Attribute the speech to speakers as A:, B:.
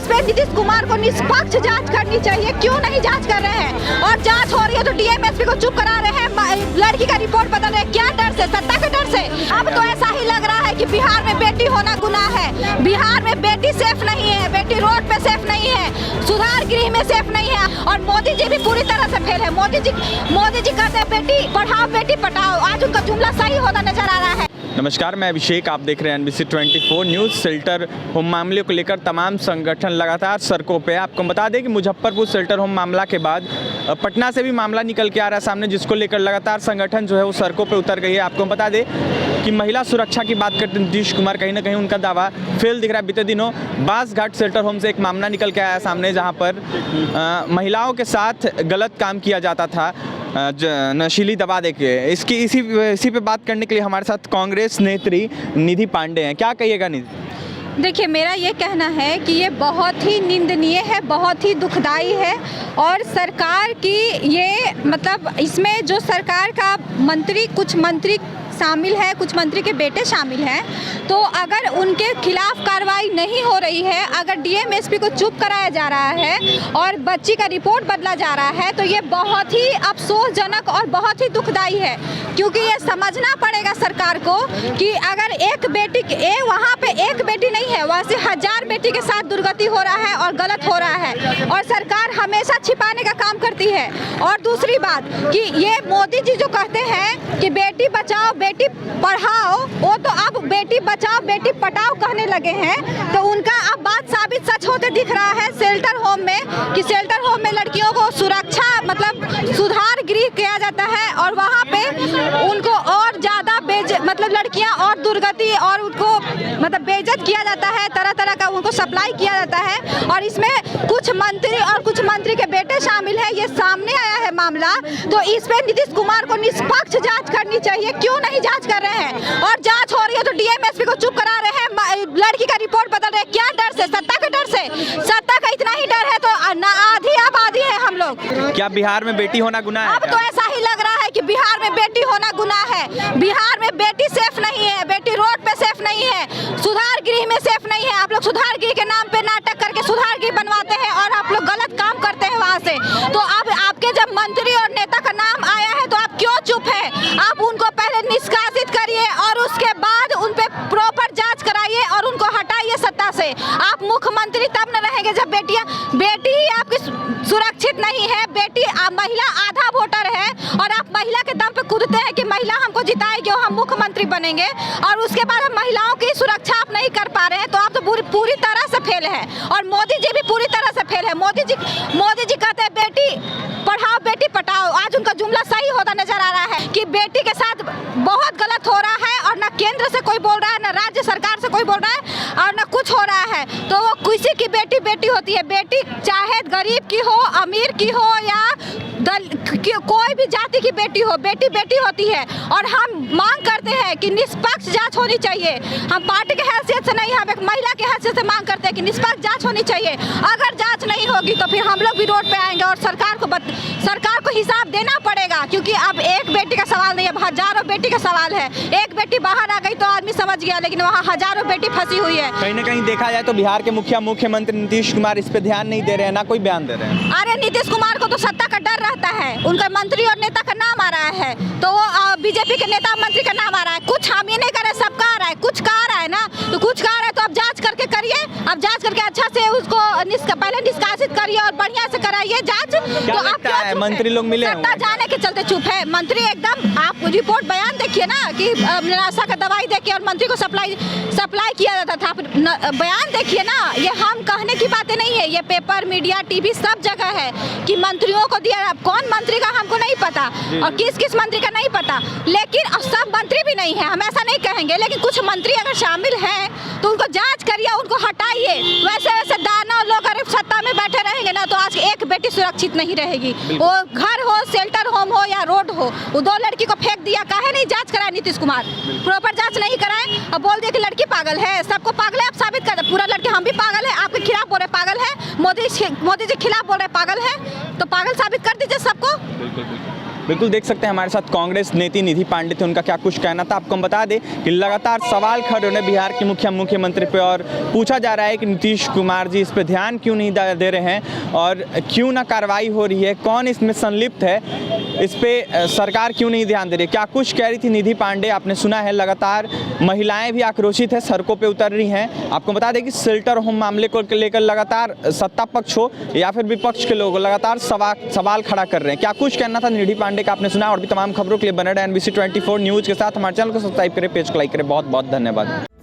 A: इस पे नीतीश कुमार को निष्पक्ष जांच करनी चाहिए। क्यों नहीं जांच कर रहे हैं? और जांच हो रही है तो डीएम एसपी को चुप करा रहे हैं। लड़की का रिपोर्ट बदल रहे हैं। क्या डर से? सत्ता के डर से। अब तो ऐसा ही लग रहा है कि बिहार में बेटी होना गुनाह है। बिहार में बेटी सेफ नहीं है, बेटी रोड पे सेफ नहीं है, सुधार गृह में सेफ नहीं है। और मोदी जी भी पूरी तरह से फेल है। मोदी जी कहते हैं बेटी पढ़ाओ बेटी पढ़ाओ। आज उनका जुमला सही होता नजर आ रहा है।
B: नमस्कार, मैं अभिषेक, आप देख रहे हैं NBC 24 न्यूज़। शेल्टर होम मामले को लेकर तमाम संगठन लगातार सड़कों पे। आपको बता दें कि मुजफ्फरपुर शेल्टर होम मामला के बाद पटना से भी मामला निकल के आ रहा है सामने, जिसको लेकर लगातार संगठन जो है वो सड़कों पे उतर गई है। आपको बता दें कि महिला सुरक्षा की बात करते हैं नीतीश कुमार, कहीं ना कहीं उनका दावा फेल दिख रहा है। बीते दिनों बासघाट शेल्टर होम से एक मामला निकल के आया सामने, जहाँ पर महिलाओं के साथ गलत काम किया जाता था नशीली दवा देके। इसी पे बात करने के लिए हमारे साथ कांग्रेस नेत्री निधि पांडे हैं। क्या कहिएगा निधि?
A: देखिए, मेरा ये कहना है कि ये बहुत ही निंदनीय है, बहुत ही दुखदाई है। और सरकार की ये मतलब इसमें जो सरकार का कुछ मंत्री शामिल है, कुछ मंत्री के बेटे शामिल हैं, तो अगर उनके खिलाफ कार्रवाई नहीं हो रही है, अगर डीएम एसपी को चुप कराया जा रहा है और बच्ची का रिपोर्ट बदला जा रहा है, तो ये बहुत ही अफसोसजनक और बहुत ही दुखदाई है। क्योंकि ये समझना पड़ेगा सरकार को कि अगर एक बेटी वहाँ पे एक बेटी नहीं है, वहाँ से 1000 बेटी के साथ दुर्गति हो रहा है और गलत हो रहा है, और सरकार हमेशा छिपाने का काम करती है। और दूसरी बात कि ये मोदी जी जो कहते हैं कि बेटी बचाओ बेटी पढ़ाओ, वो तो अब बेटी बचाओ बेटी पढ़ाओ कहने लगे हैं। तो उनका अब बात साबित सच होते दिख रहा है शेल्टर होम में, कि शेल्टर होम में लड़कियों को सुरक्षा मतलब सुधार गृह किया जाता है, और वहाँ पे उनको और ज़्यादा मतलब लड़कियाँ और दुर्गति और उनको मतलब बेइज्जत किया जाता है, तरह तरह का उनको सप्लाई किया जाता है। और इसमें कुछ मंत्री के बेटे शामिल हैं, ये सामने आया है मामला। तो इस पे नीतीश कुमार को निष्पक्ष जांच करनी चाहिए। क्यों नहीं जांच कर रहे हैं? और जांच हो रही है तो डीएम एसपी को चुप करा रहे हैं। लड़की का रिपोर्ट बदल रहे हैं। क्या डर से? सत्ता के डर से। सत्ता का इतना ही डर है तो आधी आबादी है हम लोग।
B: क्या बिहार में बेटी होना गुनाह है?
A: अब तो ऐसा ही लग रहा है कि बिहार में बेटी होना गुनाह है। बिहार में बेटी सेफ नहीं है, बेटी रोड पे सेफ नहीं है, सुधार गृह में सेफ नहीं है। आप लोग सुधार गृह के नाम पे नाटक करके सुधार गृह बनवाते हैं और आप लोग गलत काम करते हैं वहाँ से। तो अब आपके जब मंत्री और नेता का नाम आया है तो आप क्यों चुप है? आप उनको पहले निष्कासित करिए और उसके बाद उन पे प्रॉपर जांच कराइए और उनको हटाइए सत्ता से। आप मुख्यमंत्री तब न रहेंगे जब बेटी ही आपकी सुरक्षित नहीं है। महिला आधा वोटर है और आप महिला के दम पे कूदते हैं कि महिला हमको जिताएगी और हम मुख्यमंत्री बनेंगे, और उसके बाद महिलाओं की सुरक्षा आप नहीं कर पा रहे हैं। तो आप तो पूरी तरह से फेल है। और मोदी जी भी पूरी तरह से फेल है। मोदी जी कहते हैं बेटी पढ़ाओ बेटी पढ़ाओ। आज उनका जुमला सही होता नजर आ रहा है कि बेटी के साथ बहुत गलत हो रहा है, और न केंद्र से कोई बोल रहा है, न राज्य सरकार से कोई बोल रहा है, और न कुछ हो रहा है। तो वो किसी की बेटी बेटी होती है। बेटी चाहे गरीब की हो, अमीर की हो, या कोई भी जाति की बेटी हो, बेटी बेटी होती है। और हम मांग करते हैं कि निष्पक्ष जांच होनी चाहिए। हम पार्टी के हैसियत से नहीं, हम एक महिला के हैसियत से मांग करते हैं कि निष्पक्ष जांच होनी चाहिए। अगर जांच नहीं होगी तो फिर हम लोग भी रोड पे आएंगे और सरकार को हिसाब देना पड़ेगा। क्योंकि अब एक बेटी का सवाल नहीं है, हजारों बेटी का सवाल है। एक बेटी बाहर आ गई तो आदमी समझ गया, लेकिन वहाँ हजारों बेटी फंसी हुई है।
B: कहीं ना कहीं देखा जाए तो बिहार के मुख्यमंत्री नीतीश कुमार इस पे ध्यान नहीं दे रहे हैं, ना कोई बयान दे रहे हैं।
A: अरे नीतीश कुमार को तो सत्ता का डर रहता है। उनका मंत्री और नेता का नाम आ रहा है, तो वो बीजेपी के नेता मंत्री का नाम आ रहा है। कुछ हम ही नहीं कर रहे, सबका आ रहा है। कुछ का आ रहा है ना, तो कुछ का आ रहा है तो अब जांच करके करिए। अब जांच करके अच्छा से उसको पहले निष्कासित करिए और बढ़िया से कराइए जांच।
B: तो आप मंत्री लोग मिले
A: सत्ता जाने के चलते चुप है मंत्री एकदम। आप रिपोर्ट बयान देखिए ना कि निराशा का दवाई देके और मंत्री को सप्लाई किया जाता था। बयान देखिए ना, ये हम कहने की बातें नहीं है, ये पेपर मीडिया टीवी सब जगह है कि मंत्रियों को दिया। कौन मंत्री का हमको नहीं पता और किस मंत्री का नहीं पता, लेकिन अब सब मंत्री भी नहीं है, हम ऐसा नहीं कहेंगे। लेकिन कुछ मंत्री अगर शामिल हैं तो उनको जांच करिए, उनको हटाइए। वैसे दानव लोग अगर सत्ता में बैठे रहेंगे ना तो आज एक बेटी सुरक्षित नहीं रहेगी। वो घर हो, शेल्टर होम हो या रोड हो, वो 2 लड़की को फेंक दिया। काहे नहीं जांच कराए नीतीश कुमार? प्रॉपर जांच नहीं कराए, अब बोल दिया कि लड़की पागल है। सबको पागल है, अब साबित कर दे पूरा लड़की हम भी पागल है। आपके खिलाफ बोल रहे पागल है, मोदी जी खिलाफ बोल रहे पागल है, तो पागल साबित कर दीजिए सबको।
B: बिल्कुल देख सकते हैं हमारे साथ कांग्रेस नेत्री निधि पांडे थे, उनका क्या कुछ कहना था। आपको हम बता दें कि लगातार सवाल खड़े होने बिहार के मुख्यमंत्री पे और पूछा जा रहा है कि नीतीश कुमार जी इस पे ध्यान क्यों नहीं दे रहे हैं और क्यों ना कार्रवाई हो रही है, कौन इसमें संलिप्त है, इस पे सरकार क्यों नहीं ध्यान दे रही है। क्या कुछ कह रही थी निधि पांडे, आपने सुना है। लगातार महिलाएं भी आक्रोशित है, सड़कों पे उतर रही हैं। आपको बता दें कि शेल्टर होम मामले को लेकर लगातार सत्ता पक्ष हो या फिर विपक्ष के लोग लगातार सवाल खड़ा कर रहे हैं। क्या कुछ कहना था निधि पांडे का आपने सुना। और भी तमाम खबरों के लिए बने रहे NBC 24 न्यूज़ के साथ। हमारे चैनल को सब्सक्राइब करें, पेज को लाइक करें। बहुत बहुत धन्यवाद।